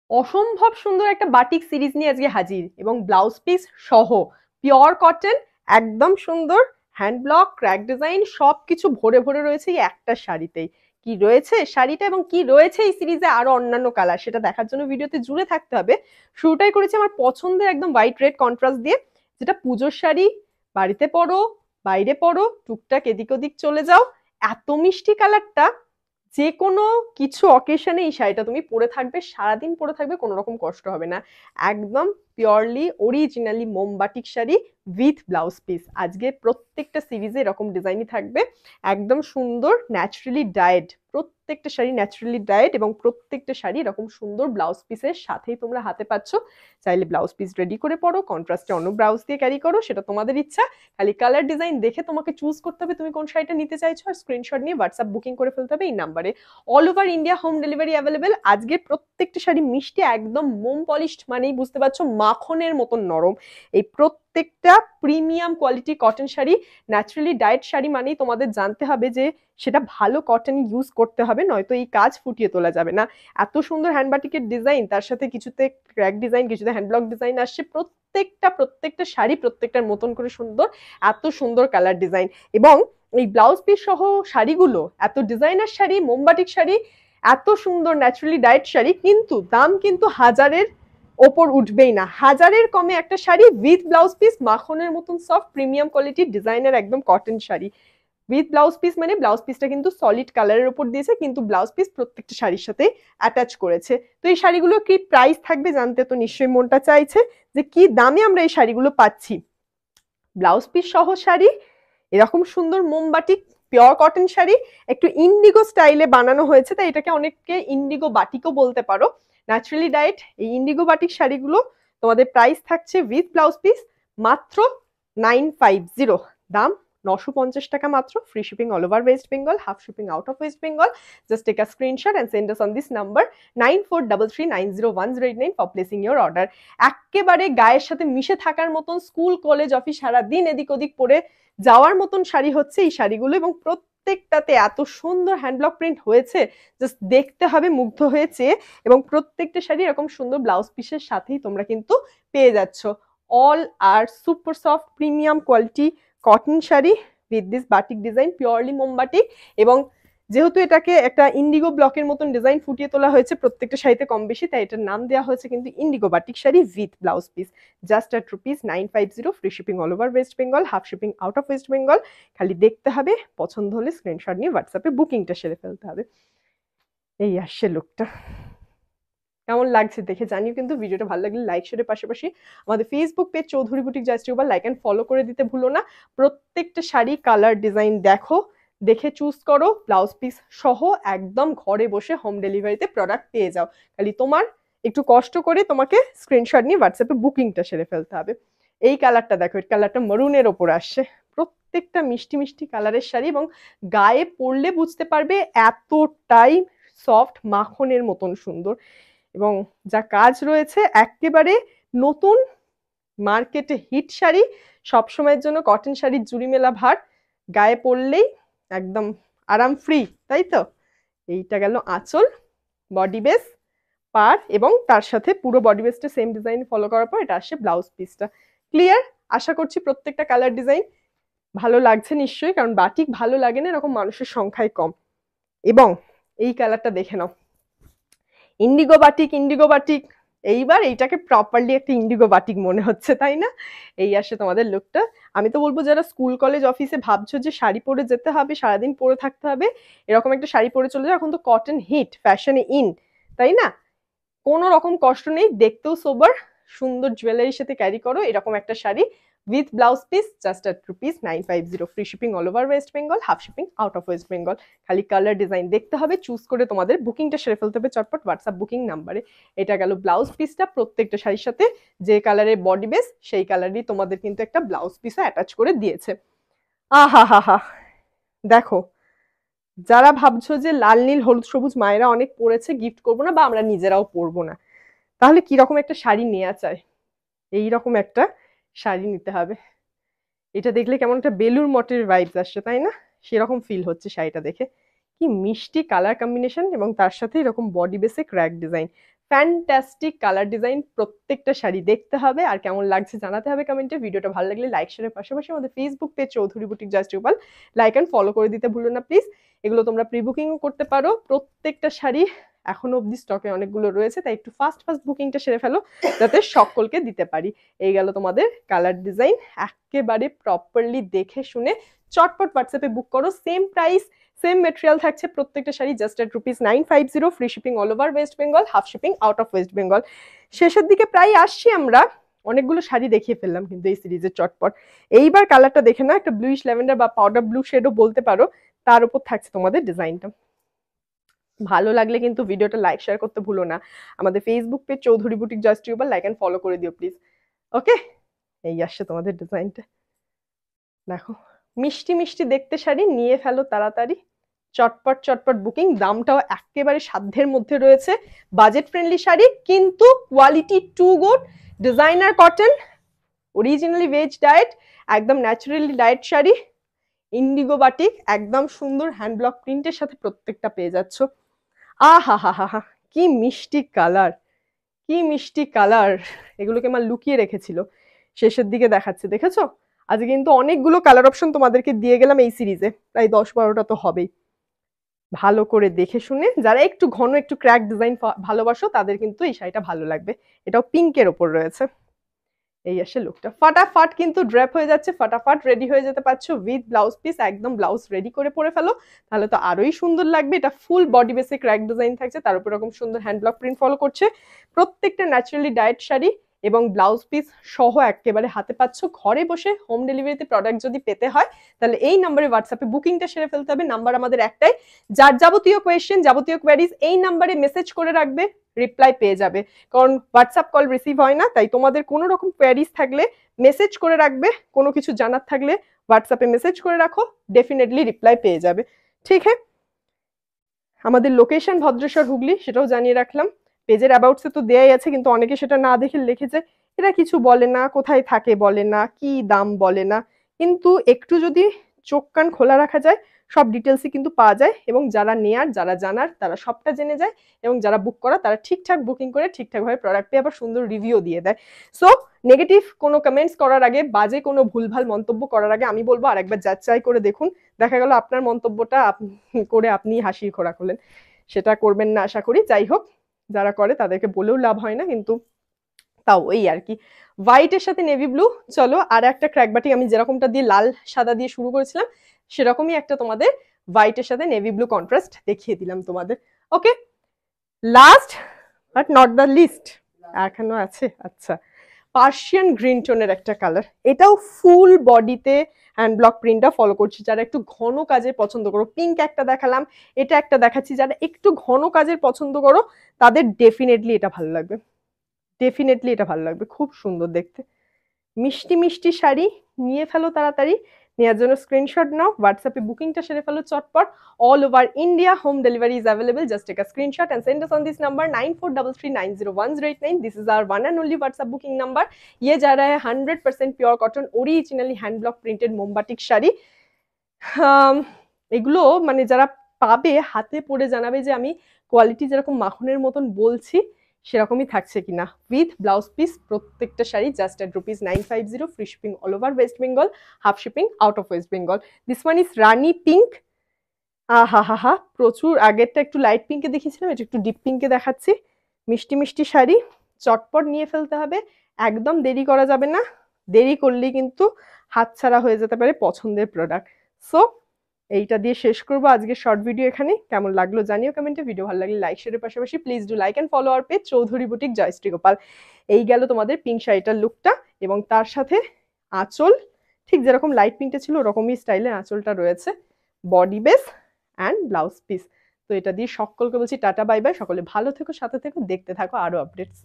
অসম্ভব সুন্দর একটা বাটিক সিরিজ নিয়ে আজকে হাজির এবং ব্লাউজ পিস সহ পিওর কটন, একদম সুন্দর হ্যান্ড ব্লক ক্র্যাক ডিজাইন সবকিছু ভরে ভরে রয়েছে এই একটা শাড়িতেই। কি রয়েছে শাড়িটা এবং কি রয়েছে এই সিরিজে আরো অন্যান্য কালার, সেটা দেখার জন্য ভিডিওতে জুড়ে থাকতে হবে। শুরুটাই করেছি আমার পছন্দের একদম হোয়াইট রেড কন্ট্রাস্ট দিয়ে, যেটা পুজোর শাড়ি, বাড়িতে পরো, বাইরে পরো, টুকটাক এদিক ওদিক চলে যাও। এত মিষ্টি কালারটা, যে কোনো কিছু অকেশনে এই শাড়িটা তুমি পরে থাকবে, সারাদিন পরে থাকবে, কোনো রকম কষ্ট হবে না। একদম পিওরলি অরিজিনালি মোমবাটিক শাড়ি উইথ ব্লাউজ পিস। আজকে প্রত্যেকটা সিরিজে এরকম ডিজাইনই থাকবে, একদম সুন্দর ন্যাচারালি ডায়েড। প্রত্যেকটা শাড়ি ন্যাচারালি ডায়েড এবং প্রত্যেকটা শাড়ি এরকম সুন্দর ব্লাউজ পিসের সাথেই তোমরা হাতে পাচ্ছ। চাইলে ব্লাউজ পিস রেডি করে পরো, কন্ট্রাস্টে অন্য ব্লাউজ দিয়ে ক্যারি করো, সেটা তোমাদের ইচ্ছা। খালি কালার ডিজাইন দেখে তোমাকে চুজ করতে হবে তুমি কোন শাড়িটা নিতে চাইছো, আর স্ক্রিনশট নিয়ে হোয়াটসঅ্যাপ বুকিং করে ফেলতে হবে এই নাম্বারে। All over India home delivery available. আজকে প্রত্যেকটা শাড়ি মিষ্টি, একদম মোম পলিশড মানেই বুঝতে পারছো মাখনের মতন নরম। এই প্রত্যেকটা premium quality cotton sari, naturally dyed sari মানেই তোমাদের জানতে হবে যে সেটা ভালো কটন ইউজ করতে হবে, নয়তো এই কাজ ফুটিয়ে তোলা যাবে না। এত সুন্দর হ্যান্ডবাটিকের ডিজাইন, তার সাথে কিছুতে ক্র্যাক ডিজাইন, কিছুতে হ্যান্ডব্লক ডিজাইন আসছে। প্রত্যেকটা শাড়ি প্রত্যেকটার মতন করে সুন্দর, এত সুন্দর কালার ডিজাইন। এবং এই ব্লাউজ পিস সহ শাড়িগুলো, এত ডিজাইনার শাড়ি, মোমবাটিক শাড়ি, এত সুন্দর ন্যাচারালি ডায়েট শাড়ি, কিন্তু দাম কিন্তু হাজারের ওপর উঠবেই না। হাজারের কমে একটা শাড়ি উইথ ব্লাউজ পিস, মাখনের মতন সফট প্রিমিয়াম কোয়ালিটির ডিজাইনের একদম cotton sari with blouse piece. মানে ব্লাউজ পিসটা কিন্তু সলিড কালারের উপর দিয়েছে, কিন্তু ব্লাউজ পিস প্রত্যেকটা শাড়ির সাথে অ্যাটাচ করেছে। তো এই শাড়িগুলো কি প্রাইস থাকবে জানতে তো নিশ্চয়ই মনটা চাইছে, যে কি দামে আমরা এই শাড়িগুলো পাচ্ছি। ব্লাউজ পিস সহ শাড়ি, এরকম সুন্দর মোমবাটিক পিওর কটন শাড়ি, একটু ইন্ডিগো স্টাইলে বানানো হয়েছে, তাই এটাকে অনেকে ইন্ডিগো বাটিকও বলতে পারো। ন্যাচারালি ডায়েট এই ইন্ডিগো বাটিক শাড়িগুলো তোমাদের প্রাইস থাকছে উইথ ব্লাউজ পিস মাত্র 950, দাম 950 টাকা মাত্র। Free shipping all over West Bengal, half shipping out of West Bengal. Just take a screenshot and send us on this number 9433901089 for placing your order। একেবারে গায়ের সাথে মিশে থাকার মতন, স্কুল কলেজ অফিস সারাদিন এদিক ওদিক পরে যাওয়ার মতন শাড়ি হচ্ছে এই শাড়িগুলো, এবং প্রত্যেকটাতে এত সুন্দর হ্যান্ডব্লক প্রিন্ট হয়েছে, জাস্ট দেখতে হবে মুগ্ধ হয়েছে। এবং প্রত্যেকটা শাড়ি এরকম সুন্দর ব্লাউজ পিসের সাথেই তোমরা কিন্তু পেয়ে যাচ্ছ। All are super soft premium quality cotton sari with this batik design, purely মোমবাটিক। এবং যেহেতু এটাকে একটা ইন্ডিগো ব্লকের মতন ডিজাইন ফুটিয়ে তোলা হয়েছে প্রত্যেকটা শাড়িতে কম বেশি, তাই এটার নাম দেওয়া হয়েছে কিন্তু Indigo batik sari with blouse piece. Just at ₹950, free shipping all over West Bengal, half shipping out of West Bengal. খালি দেখতে হবে, পছন্দ হলে স্ক্রিনশট নিয়ে হোয়াটসঅ্যাপে বুকিংটা সেরে ফেলতে হবে। এই আসছে লুকটা, কেমন লাগছে দেখে জানিও কিন্তু। ভিডিওটা ভালো লাগলে লাইক শেয়ারের পাশাপাশি আমাদের Facebook page Chowdhury boutique just tuber like and follow করে দিতে ভুলো না। প্রত্যেকটা শাড়ি কালার ডিজাইন দেখো, দেখে চুজ করো, ব্লাউজ পিস সহ একদম ঘরে বসে হোম ডেলিভারিতে প্রোডাক্ট পেয়ে যাও। খালি তোমার একটু কষ্ট করে তোমাকে স্ক্রিনশট নিয়ে হোয়াটসঅ্যাপে বুকিংটা সেরে ফেলতে হবে। এই কালারটা দেখো, এই কালারটা মরুনের ওপর আসছে। প্রত্যেকটা মিষ্টি মিষ্টি কালারের শাড়ি, এবং গায়ে পরলে বুঝতে পারবে এতটাই সফট, মাখনের মতন সুন্দর। এবং যা কাজ রয়েছে একেবারে নতুন, মার্কেটে হিট শাড়ি, সবসময়ের জন্য কটন শাড়ির জুড়ি মেলা ভার, গায়ে পরলেই একদম আরাম ফ্রি, তাই তো। এইটা গেল আঁচল, বডি বেস, পার, এবং তার সাথে পুরো বডি বেসটা সেম ডিজাইন ফলো করার পর এটা আসে ব্লাউজ পিসটা। ক্লিয়ার? আশা করছি প্রত্যেকটা কালার ডিজাইন ভালো লাগছে নিশ্চয়ই, কারণ বাটিক ভালো লাগে না এরকম মানুষের সংখ্যাই কম। এবং এই কালারটা দেখে নাও, ইন্ডিগো বাটিক, ইন্ডিগো বাটিক, এইবার এইটাকে প্রপারলি একটা ইন্ডিগো বাটিক মনে হচ্ছে, তাই না? এই আসে তোমাদের লুকটা। আমি তো বলবো যারা স্কুল কলেজ অফিসে ভাবছো যে শাড়ি পরে যেতে হবে, সারাদিন পরে থাকতে হবে, এরকম একটা শাড়ি পরে চলে যাও। এখন তো কটন হিট, ফ্যাশনে ইন, তাই না? কোনো রকম কষ্ট নেই, দেখতেও সোবার, সুন্দর জুয়েলারির সাথে ক্যারি করো এরকম একটা sari with blouse piece, just at ₹950, free shipping all over West Bengal, half shipping out of West Bengal. খালি কালার ডিজাইন দেখতে হবে, চুজ করে তোমাদের বুকিংটা সেরে ফেলতে হবে চটপট হোয়াটসঅ্যাপ বুকিং নাম্বারে। এটা গেল ব্লাউজ পিসটা, প্রত্যেকটা শাড়ির সাথে যে কালারের বডি বেস সেই কালারই তোমাদের কিন্তু একটা ব্লাউজ পিসও অ্যাটাচ করে দিয়েছে। আহা হা হা, দেখো, যারা ভাবছো যে লাল নীল হলুদ সবুজ মায়েরা অনেক পরেছে, গিফট করবো না বা আমরা নিজেরাও পরবো না, তাহলে কিরকম একটা শাড়ি নেওয়া চায়? এইরকম একটা শাড়ি নিতে হবে। এটা দেখলে কেমন একটা বেলুর মঠের ভাইবস আসছে, তাই না? সেরকম ফিল হচ্ছে শাড়িটা দেখে। কি মিষ্টি কালার কম্বিনেশন, এবং তার সাথে এরকম বডি বেসে crack design, fantastic colour design, প্রত্যেকটা শাড়ি দেখতে হবে আর কেমন লাগছে জানাতে হবে কমেন্টে। ভিডিওটা ভালো লাগলে লাইক শেয়ারের পাশাপাশি আমাদের Facebook page Chowdhury boutique just রূপাল লাইক অ্যান্ড ফলো করে দিতে ভুলো না প্লিজ। এগুলো তোমরা প্রি বুকিংও করতে পারো। প্রত্যেকটা শাড়ি এখনো অব্দি স্টকে অনেকগুলো রয়েছে, তাই একটু ফাস্ট বুকিংটা সেরে ফেলো যাতে সকলকে দিতে পারি। এই গেল তোমাদের কালার ডিজাইন, একেবারে প্রপারলি দেখে শুনে চটপট হোয়াটসঅ্যাপে বুক করো। সেম প্রাইস, সেম মেটেরিয়াল থাকছে প্রত্যেকটা sari, just at ₹950, free shipping all over West Bengal, half shipping out of West Bengal. শেষের দিকে প্রায় আসছি আমরা, অনেকগুলো শাড়ি দেখিয়ে ফেললাম কিন্তু এই সিরিজের চটপট। এইবার কালারটা দেখে না, একটা ব্লুইশ ল্যাভেন্ডার বা পাউডার ব্লু শেডও বলতে পারো, তার উপর থাকছে তোমাদের ডিজাইনটা। ভালো লাগলে কিন্তু ভিডিওটা লাইক শেয়ার করতে ভুলো না। আমাদের Facebook page Chowdhury boutique just রূপাল লাইক অ্যান্ড ফলো করে দিও প্লিজ। ওকে, এই আসছে তোমাদের ডিজাইনটা, দেখো মিষ্টি মিষ্টি দেখতে শাড়ি, নিয়ে ফেলো তাড়াতাড়ি, চটপট বুকিং। দামটাও একেবারে সাধ্যের মধ্যে রয়েছে, বাজেট ফ্রেন্ডলি শাড়ি কিন্তু quality too good. Designer cotton, originally veg dyed, একদম naturally dyed sari, indigo batik, একদম সুন্দর হ্যান্ড ব্লক প্রিন্টের সাথে প্রত্যেকটা পেয়ে যাচ্ছ। আহা হা হা হা, কি মিষ্টি কালার, কি মিষ্টি কালার। এগুলোকে আমার লুকিয়ে রেখেছিল, শেষের দিকে দেখাচ্ছে, দেখেছো? আজকে কিন্তু অনেকগুলো কালার অপশন তোমাদেরকে দিয়ে গেলাম এই সিরিজে, প্রায় 10-12টা তো হবেই। ভালো করে দেখে শুনে, যারা একটু ঘন একটু ক্র্যাক ডিজাইন ভালোবাসো তাদের কিন্তু এই শাড়িটা ভালো লাগবে। এটাও পিঙ্কের ওপর রয়েছে। এই আসে লুকটা, ফাটাফাট কিন্তু ড্রেপ হয়ে যাচ্ছে, ফাটাফাট রেডি হয়ে যেতে পারছো উইথ ব্লাউজ পিস। একদম ব্লাউজ রেডি করে পরে ফেলো, তাহলে তো আরোই সুন্দর লাগবে। এটা ফুল বডি বেসে ক্র্যাক ডিজাইন থাকছে, তার উপর এরকম সুন্দর হ্যান্ড ব্লক প্রিন্ট ফলো করছে। প্রত্যেকটা ন্যাচারালি ডায়েট শাড়ি এবং ব্লাউজ পিস সহ একেবারে হাতে পাচ্ছ। ঘরে বসে হোম ডেলিভারিতে প্রোডাক্ট যদি পেতে হয় তাহলে এই নাম্বারে হোয়াটসঅ্যাপে বুকিংটা সেরে ফেলতে হবে। নাম্বার আমাদের একটাই, যার যাবতীয় কোয়েশ্চেন যাবতীয় কোয়ারিজ এই নাম্বারে মেসেজ করে রাখবে, রিপ্লাই পেয়ে যাবে। কারণ হোয়াটসঅ্যাপ কল রিসিভ হয় না, তাই তোমাদের কোনো রকম কোয়ারিজ থাকলে মেসেজ করে রাখবে, কোনো কিছু জানার থাকলে হোয়াটসঅ্যাপে মেসেজ করে রাখো, ডেফিনেটলি রিপ্লাই পেয়ে যাবে। ঠিক আছে, আমাদের লোকেশন ভদ্রেশ্বর হুগলি, সেটাও জানিয়ে রাখলাম। পেজের অ্যাবাউটসে তো দেয়াই আছে, কিন্তু অনেকে সেটা না দেখে লিখেছে এরা কিছু বলে না, কোথায় থাকে বলে না, কি দাম বলে না। কিন্তু একটু যদি চোখ কান খোলা রাখা যায় সব ডিটেলসই কিন্তু পাওয়া যায়, এবং যারা নেয়ার যারা জানার তারা সবটা জেনে যায়, এবং যারা বুক করা তারা ঠিকঠাক বুকিং করে ঠিকঠাকভাবে প্রোডাক্ট পেয়ে আবার সুন্দর রিভিউ দিয়ে দেয়। সো নেগেটিভ কোনো কমেন্টস করার আগে, বাজে কোনো ভুলভাল মন্তব্য করার আগে আমি বলবো আরেকবার যাচাই করে দেখুন। দেখা গেল আপনার মন্তব্যটা করে আপনি হাসির খোরাক হলেন, সেটা করবেন না আশা করি। যাই হোক, যারা করে তাদেরকে বলেও লাভ হয় না, কিন্তু তাও এই আর কি। হোয়াইটের সাথে নেভি ব্লু, চলো আর একটা ক্র্যাক বাটিক, আমি যেরকমটা দিয়ে লাল সাদা দিয়ে শুরু করেছিলাম সেরকমই একটা তোমাদের হোয়াইটের সাথে নেভি ব্লু কন্ট্রাস্ট দেখিয়ে দিলাম তোমাদের। Okay, last but not the least, এখনো আছে, আচ্ছা, পার্সিয়ান গ্রিন টোনের একটা কালার। এটাও ফুল বডিতে হ্যান্ড ব্লক প্রিন্টটা ফলো করছি। যারা একটু ঘন কাজের পছন্দ করো, পিঙ্ক একটা দেখালাম, এটা একটা দেখাচ্ছি, যারা একটু ঘন কাজের পছন্দ করো তাদের ডেফিনেটলি এটা ভালো লাগবে, ডেফিনেটলি এটা ভালো লাগবে, খুব সুন্দর দেখতে। মিষ্টি মিষ্টি শাড়ি, নিয়ে ফেলো তাড়াতাড়ি। নেওয়ার জন্য স্ক্রিনশট নাও, হোয়াটসঅ্যাপে বুকিংটা সেরে ফেলো চটপট। All over India home delivery is available, just take a screenshot and send us on this number 9433901089. This is our one and only WhatsApp booking number. ये जा रहा है 100% pure cotton originally hand block printed মোমবাটিক শাড়ি। এগুলো মানে যারা পাবে হাতে পরে জানাবে যে আমি কোয়ালিটি যেরকম মাখনের মতন বলছি সেরকমই থাকছে কিনা। উইথ ব্লাউজ পিস প্রত্যেকটা sari just at ₹950, free shipping all over West Bengal, half shipping out of West Bengal. This one is Rani pink, আহা হা হা, প্রচুর। আগেরটা একটু লাইট পিঙ্কে দেখিয়েছিলাম, এটা একটু ডিপ পিঙ্কে দেখাচ্ছি। মিষ্টি মিষ্টি শাড়ি, চটপট নিয়ে ফেলতে হবে, একদম দেরি করা যাবে না। দেরি করলেই কিন্তু হাতছাড়া হয়ে যেতে পারে পছন্দের প্রোডাক্ট। সো এইটা দিয়ে শেষ করবো আজকে শর্ট ভিডিও এখানে। কেমন লাগলো জানিও কমেন্টে। ভিডিও ভালো লাগলে লাইক শেয়ারের পাশাপাশি please do like and follow our page Chowdhury boutique Joyshree Gopal. এই গেল তোমাদের পিঙ্ক শাড়িটার লুকটা, এবং তার সাথে আঁচল ঠিক যেরকম লাইট পিঙ্কটা ছিল ওরকমই স্টাইলে আঁচলটা রয়েছে, body base and blouse piece. তো এটা দিয়ে সকলকে বলছি টাটা বাই বাই, সকলে ভালো থেকো, সাথে থেকো, দেখতে থাকো আরো আপডেটস।